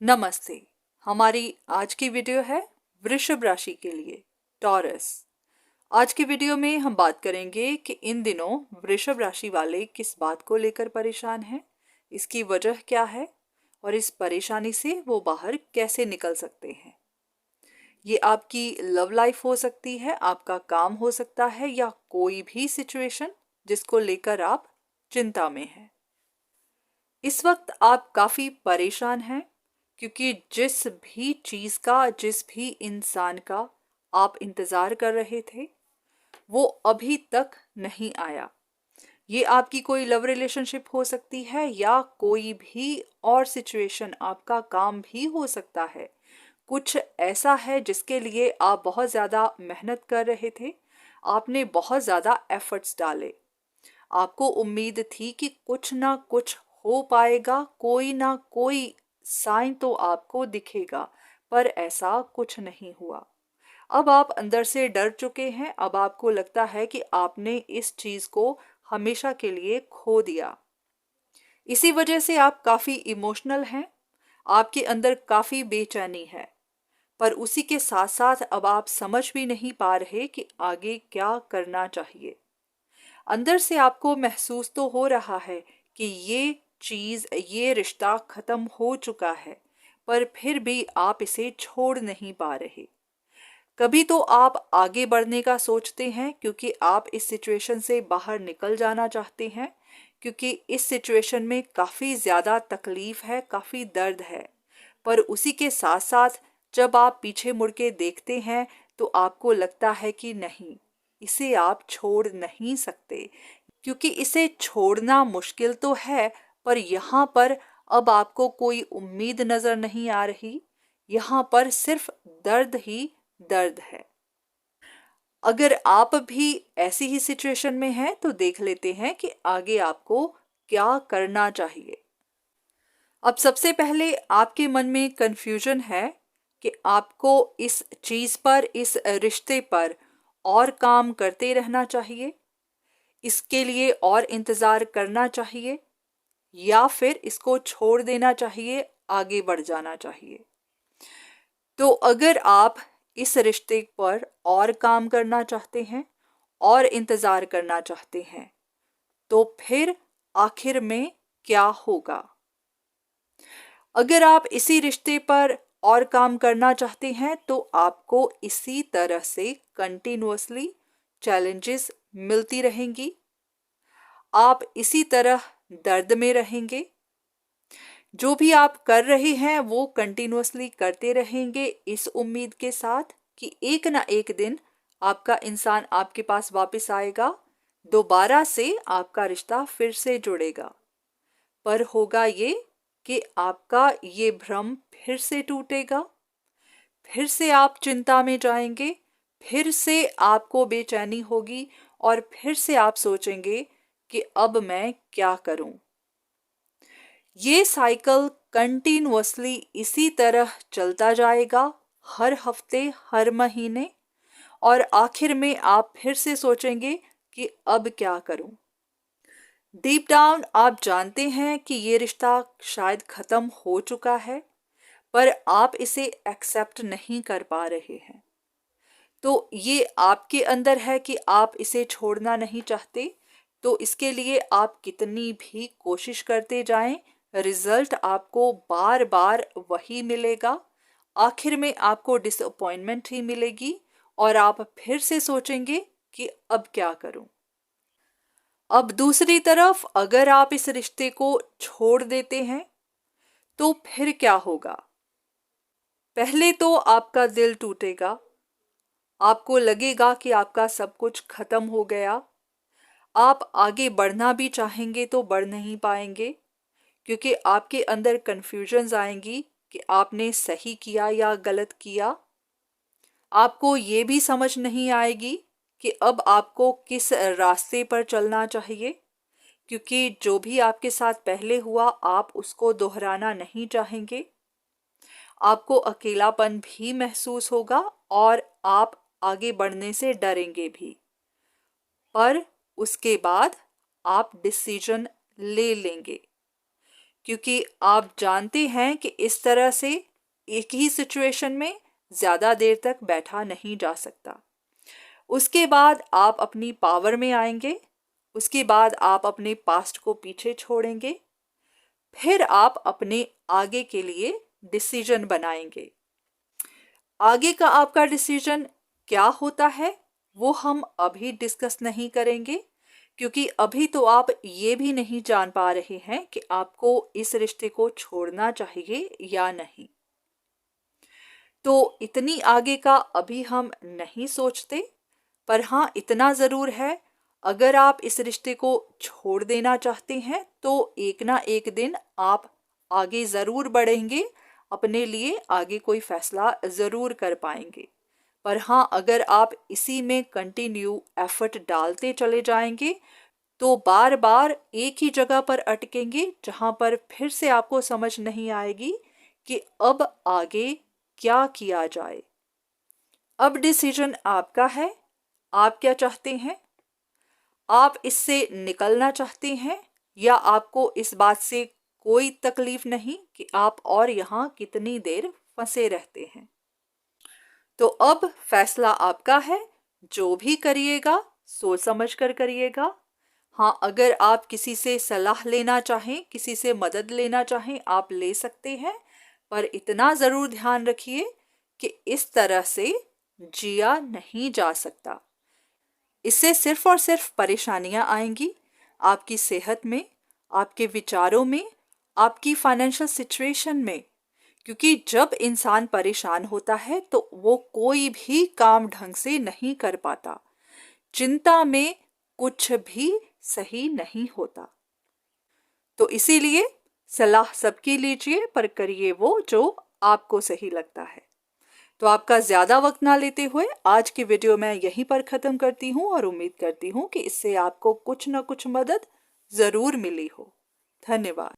नमस्ते। हमारी आज की वीडियो है वृषभ राशि के लिए, टॉरस। आज की वीडियो में हम बात करेंगे कि इन दिनों वृषभ राशि वाले किस बात को लेकर परेशान हैं, इसकी वजह क्या है और इस परेशानी से वो बाहर कैसे निकल सकते हैं। ये आपकी लव लाइफ हो सकती है, आपका काम हो सकता है, या कोई भी सिचुएशन जिसको लेकर आप चिंता में हैं। इस वक्त आप काफ़ी परेशान हैं क्योंकि जिस भी चीज़ का, जिस भी इंसान का आप इंतज़ार कर रहे थे, वो अभी तक नहीं आया। ये आपकी कोई लव रिलेशनशिप हो सकती है या कोई भी और सिचुएशन, आपका काम भी हो सकता है। कुछ ऐसा है जिसके लिए आप बहुत ज़्यादा मेहनत कर रहे थे, आपने बहुत ज़्यादा एफर्ट्स डाले, आपको उम्मीद थी कि कुछ ना कुछ हो पाएगा, कोई ना कोई साइन तो आपको दिखेगा, पर ऐसा कुछ नहीं हुआ। अब आप अंदर से डर चुके हैं। अब आपको लगता है कि आपने इस चीज़ को हमेशा के लिए खो दिया। इसी वजह से आप काफ़ी इमोशनल हैं, आपके अंदर काफ़ी बेचैनी है, पर उसी के साथ साथ अब आप समझ भी नहीं पा रहे कि आगे क्या करना चाहिए। अंदर से आपको महसूस तो हो रहा है कि ये चीज़, ये रिश्ता ख़त्म हो चुका है, पर फिर भी आप इसे छोड़ नहीं पा रहे। कभी तो आप आगे बढ़ने का सोचते हैं क्योंकि आप इस सिचुएशन से बाहर निकल जाना चाहते हैं, क्योंकि इस सिचुएशन में काफ़ी ज़्यादा तकलीफ़ है, काफ़ी दर्द है। पर उसी के साथ साथ जब आप पीछे मुड़ के देखते हैं तो आपको लगता है कि नहीं, इसे आप छोड़ नहीं सकते, क्योंकि इसे छोड़ना मुश्किल तो है, पर यहाँ पर अब आपको कोई उम्मीद नज़र नहीं आ रही। यहाँ पर सिर्फ दर्द ही दर्द है। अगर आप भी ऐसी ही सिचुएशन में हैं तो देख लेते हैं कि आगे आपको क्या करना चाहिए। अब सबसे पहले आपके मन में कन्फ्यूजन है कि आपको इस चीज़ पर, इस रिश्ते पर और काम करते रहना चाहिए, इसके लिए और इंतज़ार करना चाहिए, या फिर इसको छोड़ देना चाहिए, आगे बढ़ जाना चाहिए। तो अगर आप इस रिश्ते पर और काम करना चाहते हैं और इंतज़ार करना चाहते हैं, तो फिर आखिर में क्या होगा। अगर आप इसी रिश्ते पर और काम करना चाहते हैं तो आपको इसी तरह से कंटिन्यूअसली चैलेंजेस मिलती रहेंगी, आप इसी तरह दर्द में रहेंगे। जो भी आप कर रहे हैं वो कंटिन्यूअसली करते रहेंगे इस उम्मीद के साथ कि एक ना एक दिन आपका इंसान आपके पास वापस आएगा, दोबारा से आपका रिश्ता फिर से जुड़ेगा। पर होगा ये कि आपका ये भ्रम फिर से टूटेगा, फिर से आप चिंता में जाएंगे, फिर से आपको बेचैनी होगी और फिर से आप सोचेंगे कि अब मैं क्या करूं। ये साइकिल कंटिन्यूअसली इसी तरह चलता जाएगा, हर हफ्ते, हर महीने, और आखिर में आप फिर से सोचेंगे कि अब क्या करूं। डीप डाउन आप जानते हैं कि ये रिश्ता शायद ख़त्म हो चुका है, पर आप इसे एक्सेप्ट नहीं कर पा रहे हैं। तो ये आपके अंदर है कि आप इसे छोड़ना नहीं चाहते, तो इसके लिए आप कितनी भी कोशिश करते जाएं, रिजल्ट आपको बार बार वही मिलेगा। आखिर में आपको डिसअपॉइंटमेंट ही मिलेगी और आप फिर से सोचेंगे कि अब क्या करूं। अब दूसरी तरफ अगर आप इस रिश्ते को छोड़ देते हैं तो फिर क्या होगा। पहले तो आपका दिल टूटेगा, आपको लगेगा कि आपका सब कुछ खत्म हो गया। आप आगे बढ़ना भी चाहेंगे तो बढ़ नहीं पाएंगे, क्योंकि आपके अंदर कन्फ्यूजन्स आएंगी कि आपने सही किया या गलत किया। आपको ये भी समझ नहीं आएगी कि अब आपको किस रास्ते पर चलना चाहिए, क्योंकि जो भी आपके साथ पहले हुआ आप उसको दोहराना नहीं चाहेंगे। आपको अकेलापन भी महसूस होगा और आप आगे बढ़ने से डरेंगे भी, पर उसके बाद आप डिसीजन ले लेंगे, क्योंकि आप जानते हैं कि इस तरह से एक ही सिचुएशन में ज़्यादा देर तक बैठा नहीं जा सकता। उसके बाद आप अपनी पावर में आएंगे, उसके बाद आप अपने पास्ट को पीछे छोड़ेंगे, फिर आप अपने आगे के लिए डिसीजन बनाएंगे। आगे का आपका डिसीजन क्या होता है वो हम अभी डिस्कस नहीं करेंगे, क्योंकि अभी तो आप ये भी नहीं जान पा रहे हैं कि आपको इस रिश्ते को छोड़ना चाहिए या नहीं। तो इतनी आगे का अभी हम नहीं सोचते, पर हाँ इतना ज़रूर है, अगर आप इस रिश्ते को छोड़ देना चाहते हैं तो एक ना एक दिन आप आगे ज़रूर बढ़ेंगे, अपने लिए आगे कोई फैसला ज़रूर कर पाएंगे। पर हाँ अगर आप इसी में कंटिन्यू एफर्ट डालते चले जाएंगे तो बार बार एक ही जगह पर अटकेंगे, जहाँ पर फिर से आपको समझ नहीं आएगी कि अब आगे क्या किया जाए। अब डिसीजन आपका है, आप क्या चाहते हैं? आप इससे निकलना चाहते हैं या आपको इस बात से कोई तकलीफ नहीं कि आप और यहाँ कितनी देर फंसे रहते हैं? तो अब फैसला आपका है, जो भी करिएगा सोच समझ कर करिएगा। हाँ अगर आप किसी से सलाह लेना चाहें, किसी से मदद लेना चाहें, आप ले सकते हैं, पर इतना ज़रूर ध्यान रखिए कि इस तरह से जिया नहीं जा सकता। इससे सिर्फ और सिर्फ परेशानियां आएंगी आपकी सेहत में, आपके विचारों में, आपकी फाइनेंशियल सिचुएशन में। क्योंकि जब इंसान परेशान होता है तो वो कोई भी काम ढंग से नहीं कर पाता। चिंता में कुछ भी सही नहीं होता। तो इसीलिए सलाह सबकी लीजिए, पर करिए वो जो आपको सही लगता है। तो आपका ज़्यादा वक्त ना लेते हुए आज की वीडियो मैं यहीं पर ख़त्म करती हूँ और उम्मीद करती हूँ कि इससे आपको कुछ ना कुछ मदद ज़रूर मिली हो। धन्यवाद।